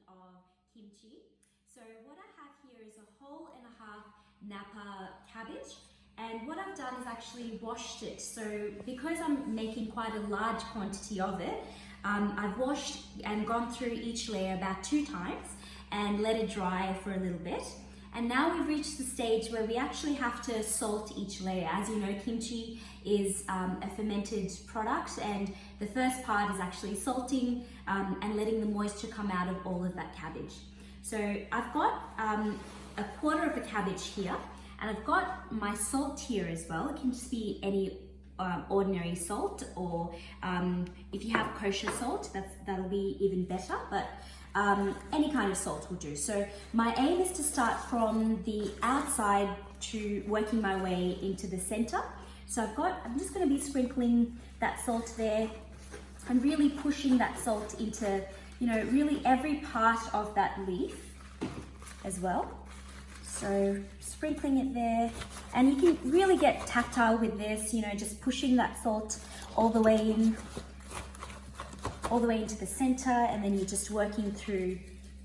of kimchi. So what I have here is a whole and a half Napa cabbage, and what I've done is actually washed it. So because I'm making quite a large quantity of it, I've washed and gone through each layer about 2 times and let it dry for a little bit. And now we've reached the stage where we actually have to salt each layer. As you know, kimchi is a fermented product, and the first part is actually salting and letting the moisture come out of all of that cabbage. So I've got a quarter of a cabbage here, and I've got my salt here as well. It can just be any ordinary salt, or if you have kosher salt, that'll be even better, but any kind of salt will do. So my aim is to start from the outside to working my way into the center. So I'm just going to be sprinkling that salt there and really pushing that salt into, really every part of that leaf as well. So sprinkling it there, and you can really get tactile with this, just pushing that salt all the way into the center, and then you're just working through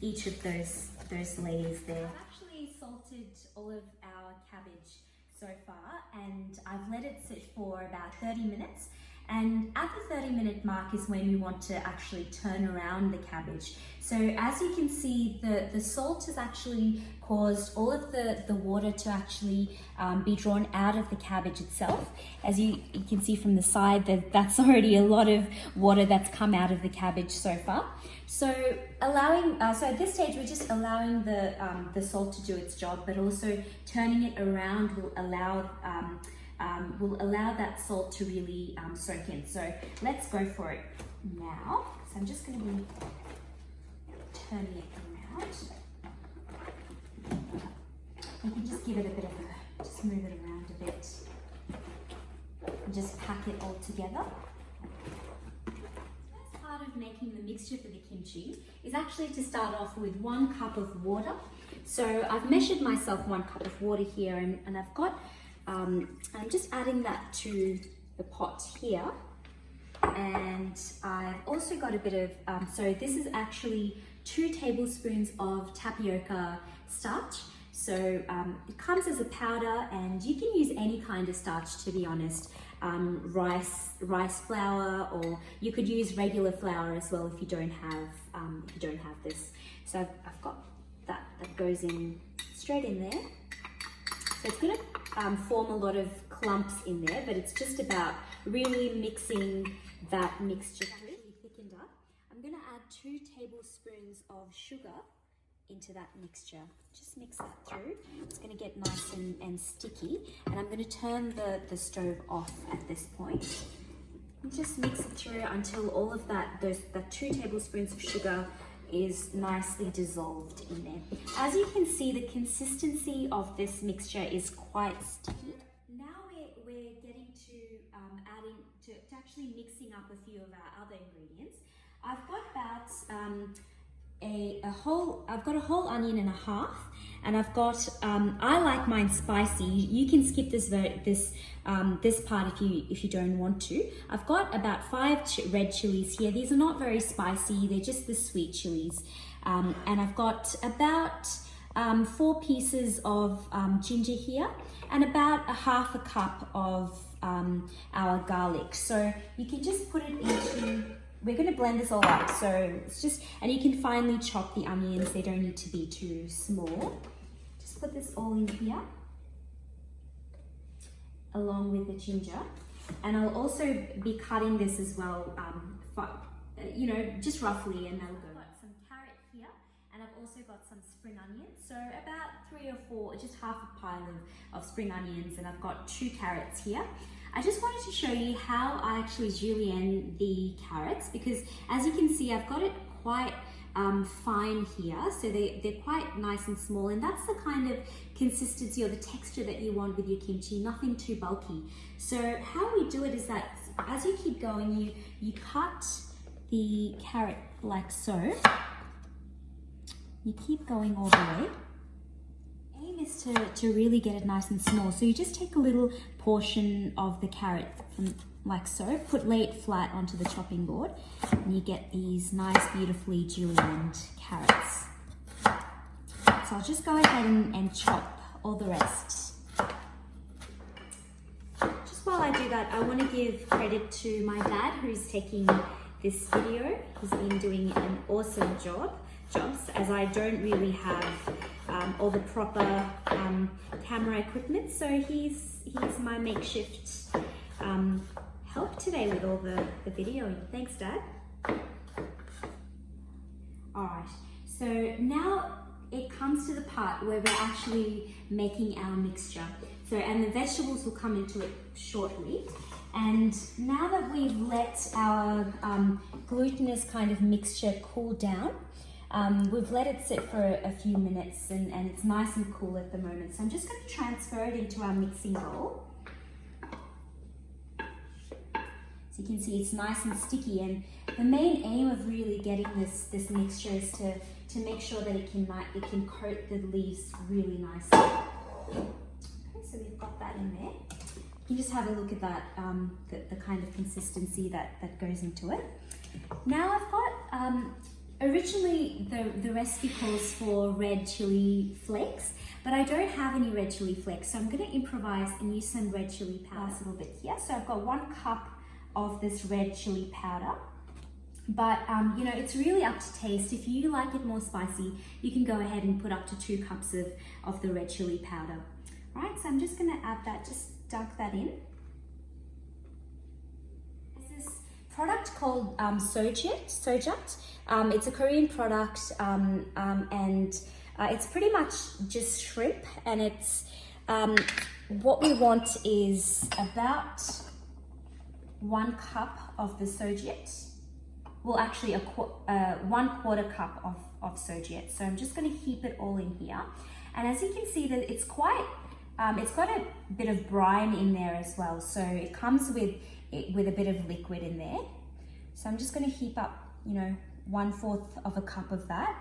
each of those layers there. I've actually salted all of our cabbage so far, and I've let it sit for about 30 minutes. And at the 30-minute mark is when we want to actually turn around the cabbage. So as you can see, the salt has actually caused all of the water to actually be drawn out of the cabbage itself. As you can see from the side, that's already a lot of water that's come out of the cabbage so far. So so at this stage, we're just allowing the salt to do its job, but also turning it around will allow that salt to really soak in. So let's go for it now. So I'm just going to be turning it around. You can just give it a bit of just move it around a bit and just pack it all together. The first part of making the mixture for the kimchi is actually to start off with 1 cup of water. So I've measured myself 1 cup of water here, and I've got I'm just adding that to the pot here, and I've also got a bit of, so this is actually 2 tablespoons of tapioca starch. So it comes as a powder, and you can use any kind of starch, to be honest, rice flour, or you could use regular flour as well if you don't have this. So I've got that goes in straight in there. So it's going to form a lot of clumps in there, but it's just about really mixing that mixture. Really thickened up. I'm going to add 2 tablespoons of sugar into that mixture. Just mix that through. It's going to get nice and sticky, and I'm going to turn the stove off at this point. And just mix it through until all of that 2 tablespoons of sugar is nicely dissolved in there. As you can see, the consistency of this mixture is quite sticky. Now we're getting to adding to actually mixing up a few of our other ingredients. I've got about a whole onion and a half, and I've got I like mine spicy. You can skip this part if you don't want to. I've got about 5 red chilies here. These are not very spicy, they're just the sweet chilies. And I've got about 4 pieces of ginger here, and about a half a cup of our garlic. So you can just put it into, we're going to blend this all up. So it's just, and you can finely chop the onions, they don't need to be too small. Just put this all in here, along with the ginger. And I'll also be cutting this as well, just roughly, and that'll go. I've got some carrot here, and I've also got some spring onions. So about 3 or 4, just half a pile of spring onions, and I've got 2 carrots here. I just wanted to show you how I actually julienne the carrots, because as you can see, I've got it quite fine here, so they're quite nice and small, and that's the kind of consistency or the texture that you want with your kimchi, nothing too bulky. So how we do it is that as you keep going, you cut the carrot like so. You keep going all the way. Aim is to really get it nice and small. So you just take a little portion of the carrot like so. Lay it flat onto the chopping board and you get these nice, beautifully julienned carrots. So I'll just go ahead and chop all the rest. Just while I do that, I want to give credit to my dad who's taking this video. He's been doing an awesome jobs, as I don't really have all the proper camera equipment, so he's my makeshift help today with all the videoing. Thanks, Dad. Alright, so now it comes to the part where we're actually making our mixture. So, and the vegetables will come into it shortly. And now that we've let our glutinous kind of mixture cool down, we've let it sit for a few minutes and it's nice and cool at the moment. So I'm just going to transfer it into our mixing bowl. So you can see it's nice and sticky, and the main aim of really getting this mixture is to make sure that it can coat the leaves really nicely. Okay, so we've got that in there. You just have a look at that, the kind of consistency that goes into it. Now I've got, originally the recipe calls for red chili flakes, but I don't have any red chili flakes, so I'm going to improvise and use some red chili powder. Nice little bit here. So I've got 1 cup of this red chili powder, but you know, it's really up to taste. If you like it more spicy, you can go ahead and put up to 2 cups of the red chili powder. All right, so I'm just going to add that, just dunk that in. There's this product called Saeujat. It's a Korean product, and it's pretty much just shrimp, and it's what we want is about 1 cup of the Saeujat. Well, actually 1/4 cup of Saeujat. So I'm just going to heap it all in here, and as you can see that it's quite it's got a bit of brine in there as well, so it comes with a bit of liquid in there. So I'm just going to heap up, you know, 1/4 cup of that,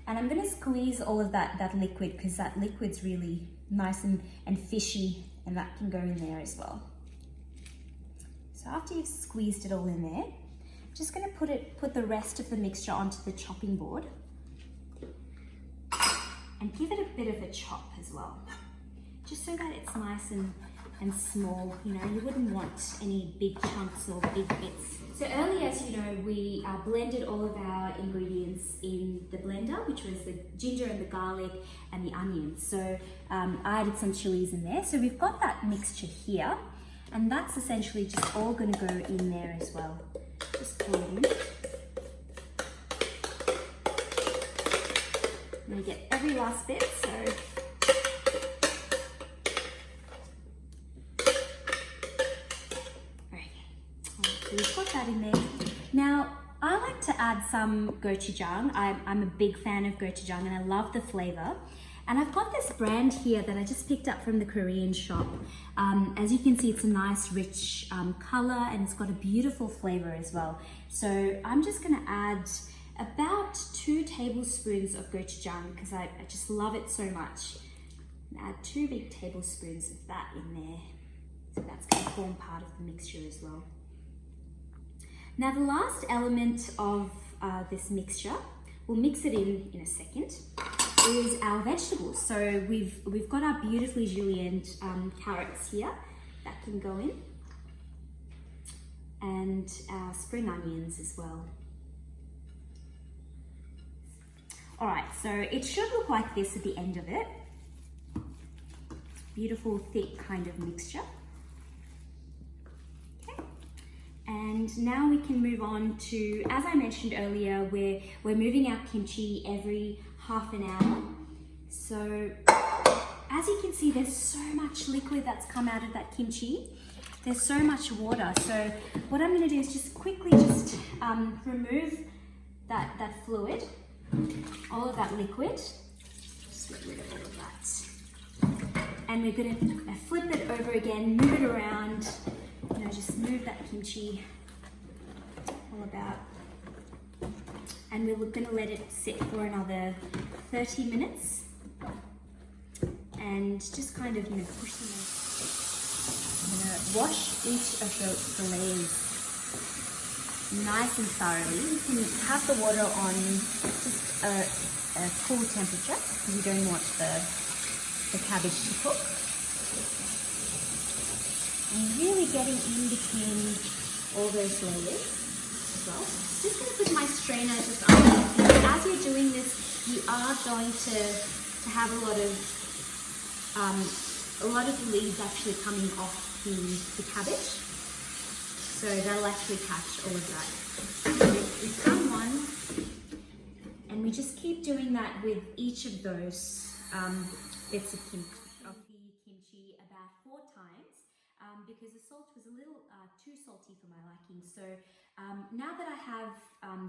and I'm going to squeeze all of that liquid, because that liquid's really nice and fishy, and that can go in there as well. So after you've squeezed it all in there, I'm just going to put the rest of the mixture onto the chopping board and give it a bit of a chop as well, just so that it's nice and small. You know, you wouldn't want any big chunks or big bits. So earlier, as you know, we blended all of our ingredients in the blender, which was the ginger and the garlic and the onions. So I added some chilies in there. So we've got that mixture here, and that's essentially just all going to go in there as well. Just pour it in. I'm going to get every last bit, so so we've got that in there. Now, I like to add some gochujang. I'm a big fan of gochujang, and I love the flavor. And I've got this brand here that I just picked up from the Korean shop. As you can see, it's a nice rich color, and it's got a beautiful flavor as well. So I'm just gonna add about 2 tablespoons of gochujang, because I just love it so much. And add 2 big tablespoons of that in there. So that's gonna form part of the mixture as well. Now the last element of this mixture, we'll mix it in a second, is our vegetables. So we've got our beautifully julienned carrots here that can go in, and our spring onions as well. All right, so it should look like this at the end of it. Beautiful, thick kind of mixture. And now we can move on to, as I mentioned earlier, we're moving our kimchi every half an hour. So as you can see, there's so much liquid that's come out of that kimchi. There's so much water. So what I'm going to do is just quickly remove that fluid, all of that liquid. Just get rid of all of that. And we're going to flip it over again, move it around. You know, just move that kimchi all about, and we're going to let it sit for another 30 minutes, and just kind of, you know, push them. I'm going to wash each of the layers nice and thoroughly. You can have the water on just a cool temperature because you don't want the cabbage to cook. And really getting in between all those layers as well. Just going to put my strainer just under. As you're doing this, you are going to have a lot of the leaves actually coming off the cabbage. So that'll actually catch all of that. So we've done one, and we just keep doing that with each of those bits of the kimchi about 4 times because the salt was a little too salty for my liking. So now that I have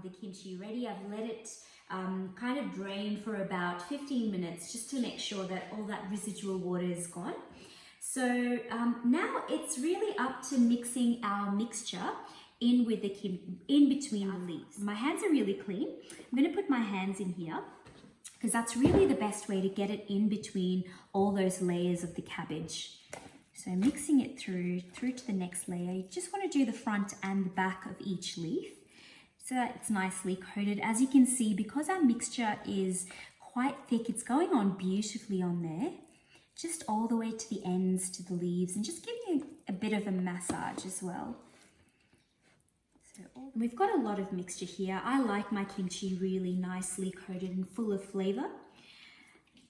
the kimchi ready, I've let it kind of drain for about 15 minutes just to make sure that all that residual water is gone. So now it's really up to mixing our mixture in with the in between the leaves. My hands are really clean. I'm going to put my hands in here because that's really the best way to get it in between all those layers of the cabbage. So mixing it through to the next layer. You just want to do the front and the back of each leaf so that it's nicely coated. As you can see, because our mixture is quite thick, it's going on beautifully on there. Just all the way to the ends, to the leaves, and just giving a bit of a massage as well. So we've got a lot of mixture here. I like my kimchi really nicely coated and full of flavor.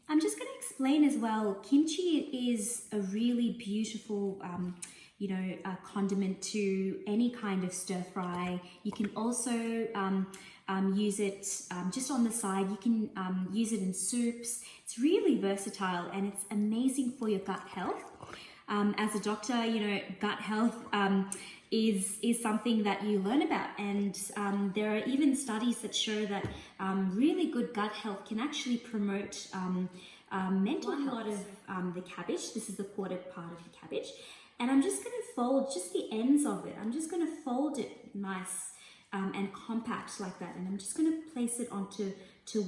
I'm just going to explain as well, kimchi is a really beautiful condiment to any kind of stir fry. You can also use it just on the side. You can use it in soups. It's really versatile and it's amazing for your gut health. As a doctor, gut health is something that you learn about, and there are even studies that show that really good gut health can actually promote mental health. A lot of the cabbage. This is the quartered part of the cabbage. And I'm just going to fold just the ends of it. I'm just going to fold it nice and compact like that. And I'm just going to place it onto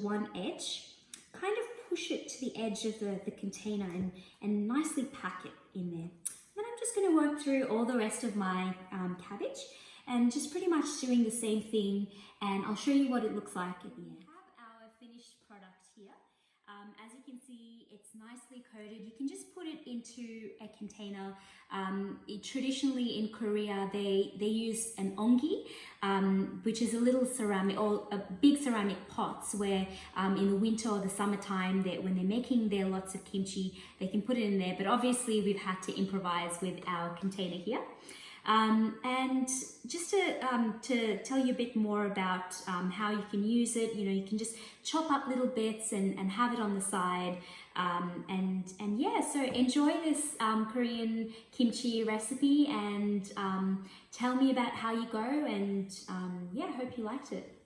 one edge, kind of push it to the edge of the container and nicely pack it in there. Then I'm just going to work through all the rest of my cabbage and just pretty much doing the same thing. And I'll show you what it looks like at the end. I have our finished product here. As you can see, it's nicely coated. You can just put it into a container. Traditionally in Korea, they use an ongi, which is a little ceramic or a big ceramic pots where in the winter or the summertime, when they're making their lots of kimchi, they can put it in there. But obviously, we've had to improvise with our container here. And just to tell you a bit more about how you can use it, you can just chop up little bits and have it on the side. And yeah, so enjoy this Korean kimchi recipe and tell me about how you go. And yeah, I hope you liked it.